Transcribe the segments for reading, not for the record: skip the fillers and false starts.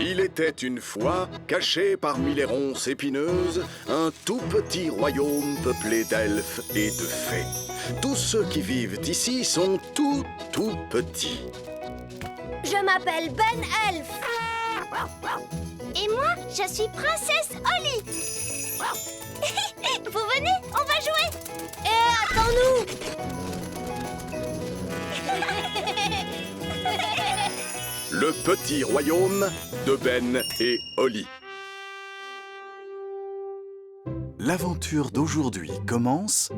Il était une fois, caché parmi les ronces épineuses, un tout petit royaume peuplé d'elfes et de fées. Tous ceux qui vivent ici sont tout petits. Je m'appelle Ben Elf. Et moi, je suis princesse Holly. Vous venez, on va jouer. Attends-nous. Le petit royaume de Ben et Holly. L'aventure d'aujourd'hui commence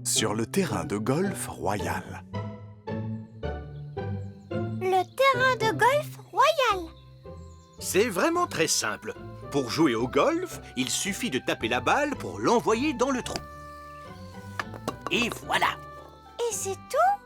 sur le terrain de golf royal. Le terrain de golf royal. C'est vraiment très simple. Pour jouer au golf, il suffit de taper la balle pour l'envoyer dans le trou. Et voilà. Et c'est tout?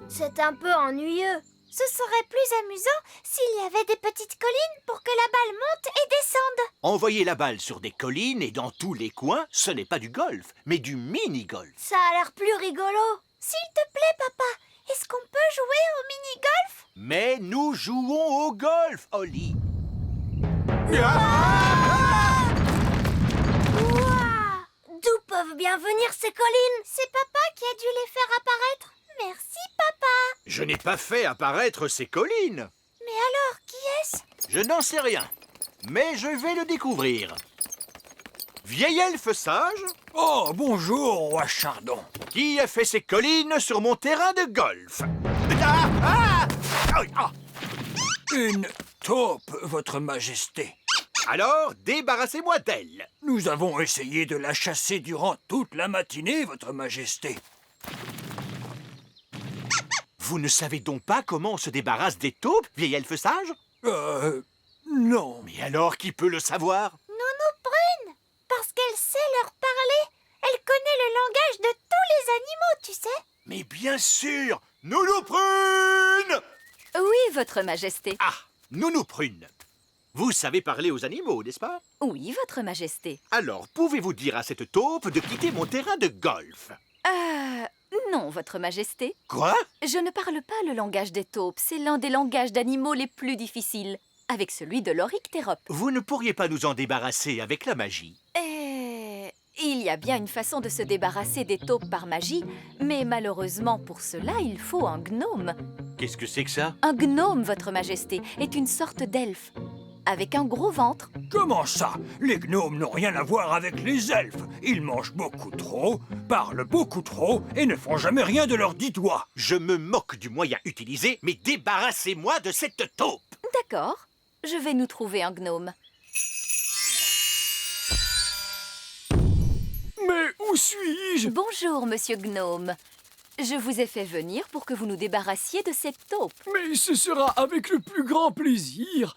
C'est un peu ennuyeux. Ce serait plus amusant s'il y avait des petites collines pour que la balle monte et descende. Envoyer la balle sur des collines et dans tous les coins, ce n'est pas du golf, mais du mini-golf. Ça a l'air plus rigolo. S'il te plaît, papa, est-ce qu'on peut jouer au mini-golf? Mais nous jouons au golf, Holly. Ouah! D'où peuvent bien venir ces collines? C'est papa qui a dû les faire apparaître. Merci, papa. Je n'ai pas fait apparaître ces collines. Mais alors, qui est-ce? Je n'en sais rien, mais je vais le découvrir. Vieil elfe sage, Oh, bonjour, roi Chardon. qui a fait ces collines sur mon terrain de golf? Ah, ah, ah, ah. Une taupe, votre majesté. Alors, débarrassez-moi d'elle. Nous avons essayé de la chasser durant toute la matinée, votre majesté. Vous ne savez donc pas comment on se débarrasse des taupes, vieil elfe sage? Non. Mais alors, qui peut le savoir? Nounou Prune, parce qu'elle sait leur parler. Elle connaît le langage de tous les animaux, tu sais. Mais bien sûr, Nounou Prune! Oui, votre majesté. Ah, Nounou Prune. Vous savez parler aux animaux, n'est-ce pas? Oui, votre majesté. Alors, pouvez-vous dire à cette taupe de quitter mon terrain de golf? Non, votre majesté. Quoi? Je ne parle pas le langage des taupes. C'est l'un des langages d'animaux les plus difficiles, avec celui de l'Oryctérope. Vous ne pourriez pas nous en débarrasser avec la magie? Il y a bien une façon de se débarrasser des taupes par magie, mais malheureusement pour cela, il faut un gnome. Qu'est-ce que c'est que ça? Un gnome, votre majesté, est une sorte d'elfe, avec un gros ventre. Comment ça? Les gnomes n'ont rien à voir avec les elfes. Ils mangent beaucoup trop, parlent beaucoup trop et ne font jamais rien de leurs 10 doigts. Je me moque du moyen utilisé, mais débarrassez-moi de cette taupe! D'accord, je vais nous trouver un gnome. Mais où suis-je? Bonjour, monsieur Gnome. Je vous ai fait venir pour que vous nous débarrassiez de cette taupe. Mais ce sera avec le plus grand plaisir.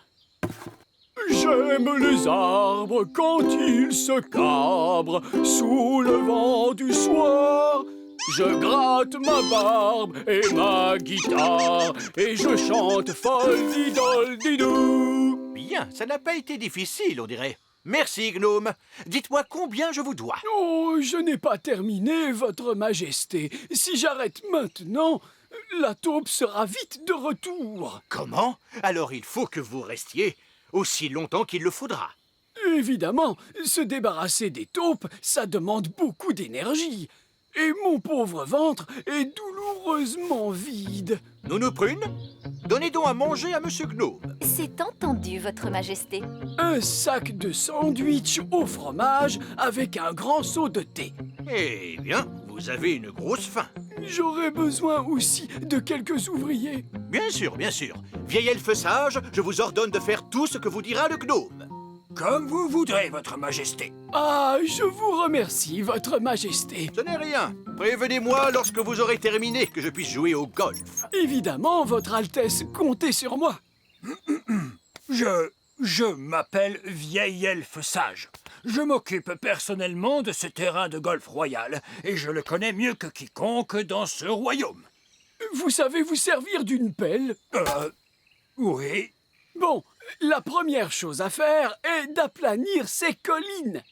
J'aime les arbres quand ils se cabrent sous le vent du soir. Je gratte ma barbe et ma guitare et je chante folle-didol-didou. Bien, ça n'a pas été difficile, on dirait. Merci, gnome. Dites-moi combien je vous dois. Oh, je n'ai pas terminé, votre majesté. Si j'arrête maintenant, la taupe sera vite de retour. Comment? Alors il faut que vous restiez aussi longtemps qu'il le faudra. Évidemment, se débarrasser des taupes, ça demande beaucoup d'énergie. Et mon pauvre ventre est douloureusement vide. Nounou Prune, donnez donc à manger à Monsieur Gnome. C'est entendu, votre majesté. Un sac de sandwich au fromage avec un grand seau de thé. Eh bien, vous avez une grosse faim. J'aurais besoin aussi de quelques ouvriers. Bien sûr, bien sûr. Vieil elfe sage, je vous ordonne de faire tout ce que vous dira le gnome. Comme vous voudrez, votre majesté. Ah, je vous remercie, votre majesté. Ce n'est rien. Prévenez-moi lorsque vous aurez terminé que je puisse jouer au golf. Évidemment, votre Altesse, comptez sur moi. Je m'appelle Vieil Elfe Sage. Je m'occupe personnellement de ce terrain de golf royal et je le connais mieux que quiconque dans ce royaume. Vous savez vous servir d'une pelle? Oui. Bon, la première chose à faire est d'aplanir ces collines.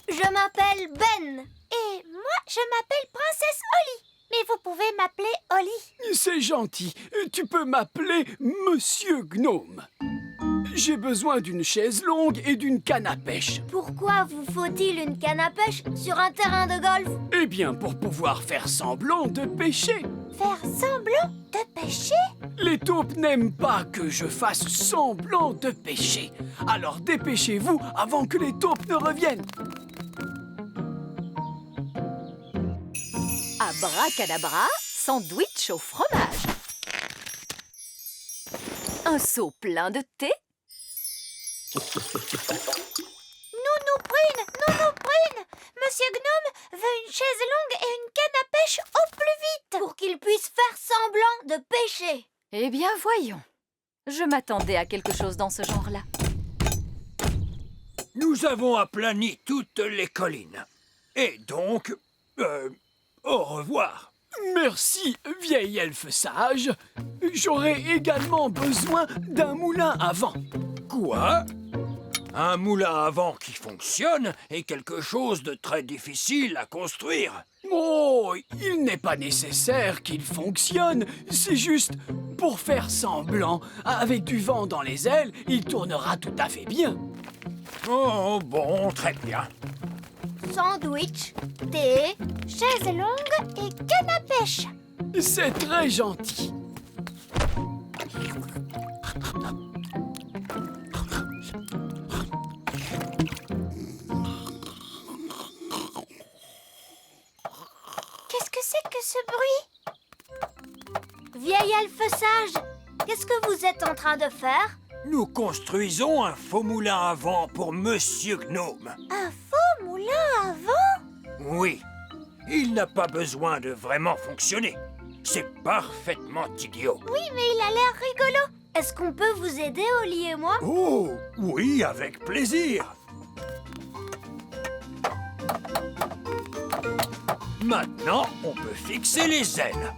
Je m'appelle Ben. Et moi, je m'appelle Princesse Holly. mais vous pouvez m'appeler Oli. C'est gentil. Tu peux m'appeler Monsieur Gnome. J'ai besoin d'une chaise longue et d'une canne à pêche. Pourquoi vous faut-il une canne à pêche sur un terrain de golf? Eh bien, pour pouvoir faire semblant de pêcher. Faire semblant de pêcher? Les taupes n'aiment pas que je fasse semblant de pêcher. Alors dépêchez-vous avant que les taupes ne reviennent. Abracadabra, sandwich au fromage. Un seau plein de thé. Nounou Prune! Monsieur Gnome veut une chaise longue et une canne à pêche au plus vite pour qu'il puisse faire semblant de pêcher. Eh bien, voyons. Je m'attendais à quelque chose dans ce genre-là. Nous avons aplani toutes les collines. Et donc, au revoir. Merci, vieil elfe sage. J'aurai également besoin d'un moulin à vent. Quoi? Un moulin à vent qui fonctionne est quelque chose de très difficile à construire. Oh, il n'est pas nécessaire qu'il fonctionne. C'est juste pour faire semblant. Avec du vent dans les ailes, il tournera tout à fait bien. Oh, bon, très bien. Sandwich, thé, chaise longue et canne à pêche. C'est très gentil. Qu'est-ce que c'est que ce bruit? Vieil elfe sage, qu'est-ce que vous êtes en train de faire? Nous construisons un faux moulin à vent pour Monsieur Gnome. Un faux moulin à vent? Oui, il n'a pas besoin de vraiment fonctionner. C'est parfaitement idiot. Oui, mais il a l'air rigolo. Est-ce qu'on peut vous aider, Oli et moi? Oh, oui, avec plaisir. Maintenant, on peut fixer les ailes.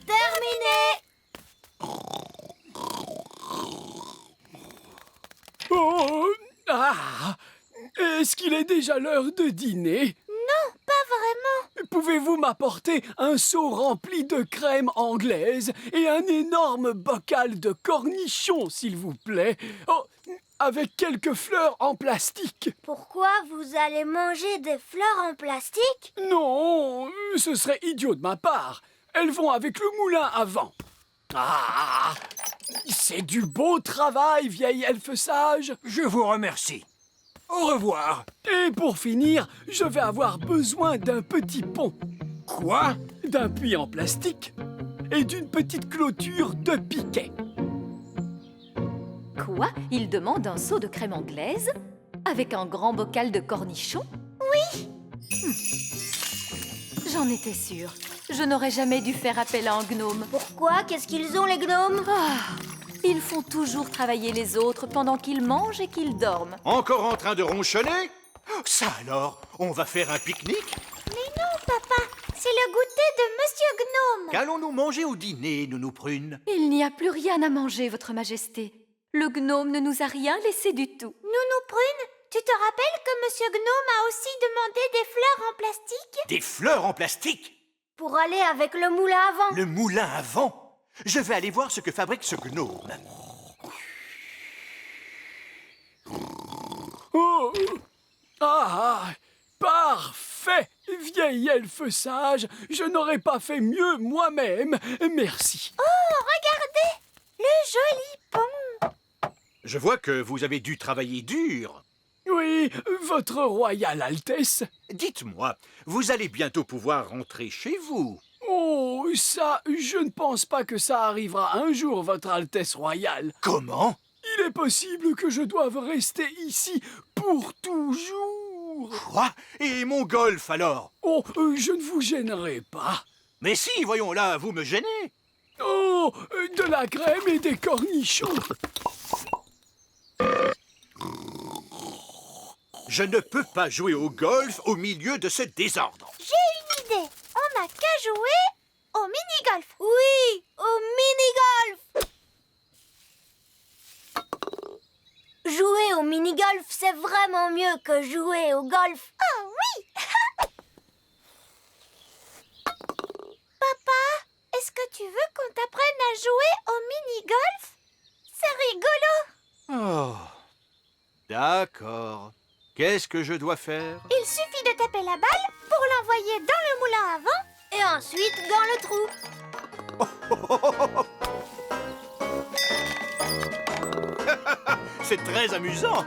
Terminé! Oh, ah, est-ce qu'il est déjà l'heure de dîner? Non, pas vraiment. Pouvez-vous m'apporter un seau rempli de crème anglaise et un énorme bocal de cornichons, s'il vous plaît? Oh, avec quelques fleurs en plastique. Pourquoi vous allez manger des fleurs en plastique? Non, ce serait idiot de ma part. Elles vont avec le moulin à vent. Ah, c'est du beau travail, vieil elfe sage. Je vous remercie. Au revoir. Et pour finir, je vais avoir besoin d'un petit pont, Quoi? d'un puits en plastique et d'une petite clôture de piquet. Quoi? Il demande un seau de crème anglaise? Avec un grand bocal de cornichons? Oui. J'en étais sûre. Je n'aurais jamais dû faire appel à un gnome. Pourquoi? Qu'est-ce qu'ils ont, les gnomes? Ah, ils font toujours travailler les autres pendant qu'ils mangent et qu'ils dorment. Encore en train de ronchonner? Ça alors, on va faire un pique-nique? Mais non, papa. C'est le goûter de Monsieur Gnome. Qu'allons-nous manger au dîner, Nounou Prune? Il n'y a plus rien à manger, Votre Majesté. Le gnome ne nous a rien laissé du tout. Nounou Prune, tu te rappelles que Monsieur Gnome a aussi demandé des fleurs en plastique? Des fleurs en plastique? Pour aller avec le moulin à vent. Le moulin à vent? Je vais aller voir ce que fabrique ce gnome. Oh, ah, parfait, vieil elfe sage. Je n'aurais pas fait mieux moi-même. Merci. Oh, regardez! Le joli pont. Je vois que vous avez dû travailler dur. Oui, votre royale Altesse. Dites-moi, vous allez bientôt pouvoir rentrer chez vous. Oh, ça, je ne pense pas que ça arrivera un jour, votre Altesse royale. Comment? Il est possible que je doive rester ici pour toujours. Quoi? Et mon golf alors? Oh, je ne vous gênerai pas. Mais si, voyons là, vous me gênez. Oh, de la crème et des cornichons. Je ne peux pas jouer au golf au milieu de ce désordre. J'ai une idée. On n'a qu'à jouer au mini-golf. Oui, au mini-golf. mini-golf, c'est vraiment mieux que jouer au golf. Oh oui. Papa, est-ce que tu veux qu'on t'apprenne à jouer au mini-golf? C'est rigolo. Oh, d'accord. Qu'est-ce que je dois faire? Il suffit de taper la balle pour l'envoyer dans le moulin à vent et ensuite dans le trou. C'est très amusant.